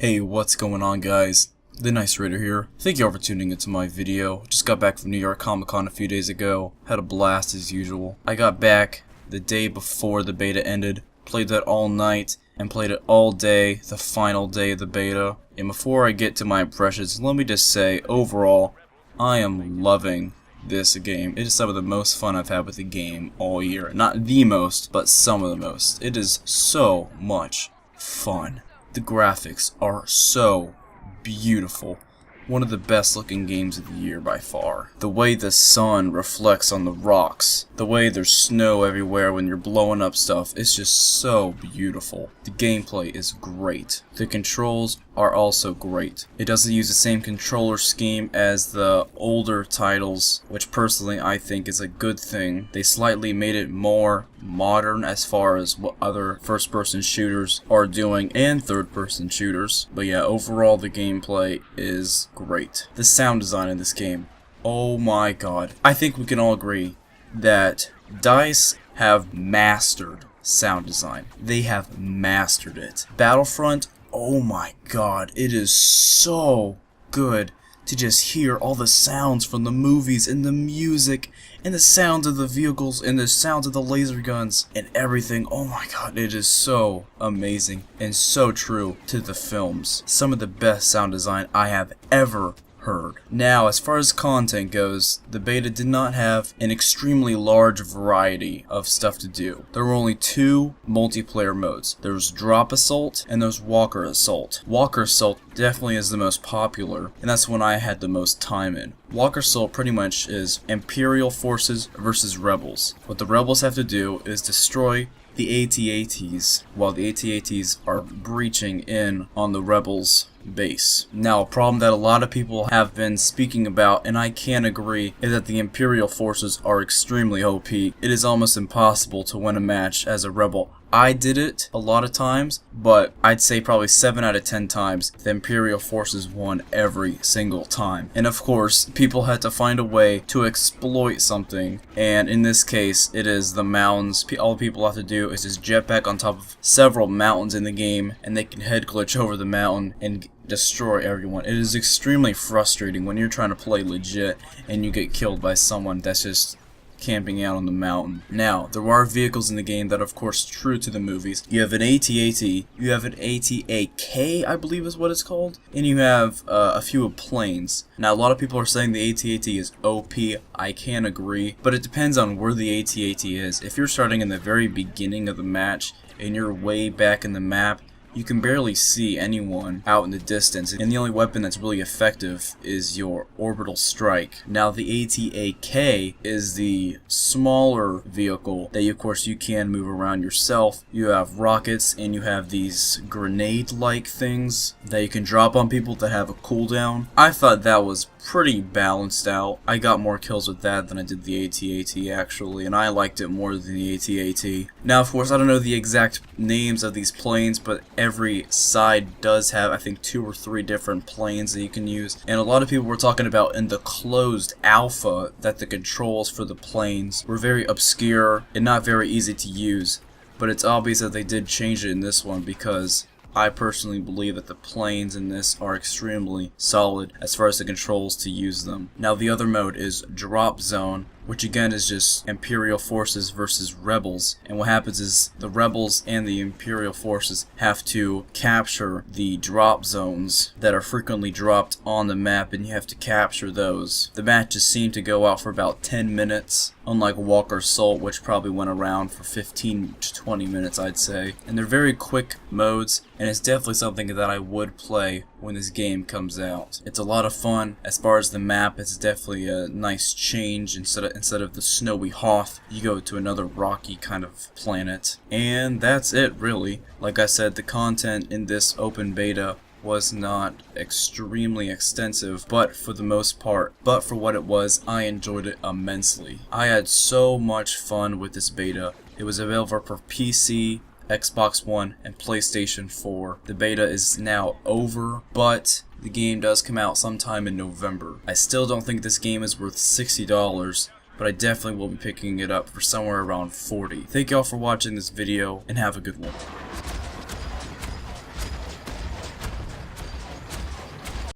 Hey, what's going on, guys? The Nice Raider here. Thank you all for tuning into my video. Just got back from New York Comic Con a few days ago. Had a blast as usual. I got back the day before the beta ended, played that all night, and played it all day, the final day of the beta. And before I get to my impressions, let me just say, overall, I am loving this game. It is some of the most fun I've had with the game all year. Not the most, but some of the most. It is so much fun. The graphics are so beautiful. One of the best looking games of the year by far. The way the sun reflects on the rocks, the way there's snow everywhere when you're blowing up stuff, it's just so beautiful. The gameplay is great. The controls are also great. It doesn't use the same controller scheme as the older titles, which personally I think is a good thing. They slightly made it more modern as far as what other first-person shooters are doing and third-person shooters. But yeah, overall the gameplay is great. The sound design in this game, oh my god. I think we can all agree that DICE have mastered sound design. They have mastered it. Battlefront, oh my god, it is so good to just hear all the sounds from the movies and the music and the sounds of the vehicles and the sounds of the laser guns and everything. Oh my god, it is so amazing and so true to the films. Some of the best sound design I have ever heard. Now, as far as content goes, the beta did not have an extremely large variety of stuff to do. There were only two multiplayer modes. There was Drop Assault and there's Walker Assault. Walker Assault definitely is the most popular, and that's when I had the most time in. Walker Assault pretty much is Imperial forces versus rebels. What the rebels have to do is destroy the AT-ATs while the AT-ATs are breaching in on the rebels' base. Now, a problem that a lot of people have been speaking about, and I can agree, is that the Imperial forces are extremely OP. It is almost impossible to win a match as a rebel. I did it a lot of times, but I'd say probably 7 out of 10 times the Imperial forces won every single time. And of course, people had to find a way to exploit something, and in this case, it is the mountains. All people have to do is just jetpack on top of several mountains in the game, and they can head glitch over the mountain and destroy everyone. It is extremely frustrating when you're trying to play legit and you get killed by someone that's just camping out on the mountain. Now, there are vehicles in the game that are of course true to the movies. You have an AT-AT, you have an AT-AK, I believe is what it's called, and you have a few planes. Now, a lot of people are saying the AT-AT is OP. I can agree, but it depends on where the AT-AT is. If you're starting in the very beginning of the match and you're way back in the map, you can barely see anyone out in the distance, and the only weapon that's really effective is your orbital strike. Now, the AT-AK is the smaller vehicle that, of course, you can move around yourself. You have rockets, and you have these grenade-like things that you can drop on people that have a cooldown. I thought that was pretty balanced out. I got more kills with that than I did the AT-AT actually, and I liked it more than the AT-AT. Now, of course, I don't know the exact names of these planes, but every side does have, I think, 2 or 3 different planes that you can use. And a lot of people were talking about in the closed alpha that the controls for the planes were very obscure and not very easy to use. But it's obvious that they did change it in this one, because I personally believe that the planes in this are extremely solid as far as the controls to use them. Now, the other mode is Drop Zone, which again is just Imperial forces versus rebels. And what happens is the rebels and the Imperial forces have to capture the drop zones that are frequently dropped on the map, and you have to capture those. The matches seem to go out for about 10 minutes, unlike Walker Assault, which probably went around for 15 to 20 minutes, I'd say. And they're very quick modes, and it's definitely something that I would play when this game comes out. It's a lot of fun. As far as the map, it's definitely a nice change. Instead of the snowy Hoth, you go to another rocky kind of planet. And that's it, really. Like I said, the content in this open beta was not extremely extensive, but for the most part, but for what it was, I enjoyed it immensely. I had so much fun with this beta. It was available for PC, Xbox One, and PlayStation 4. The beta is now over, but the game does come out sometime in November. I still don't think this game is worth $60, but I definitely will be picking it up for somewhere around $40. Thank y'all for watching this video, and have a good one.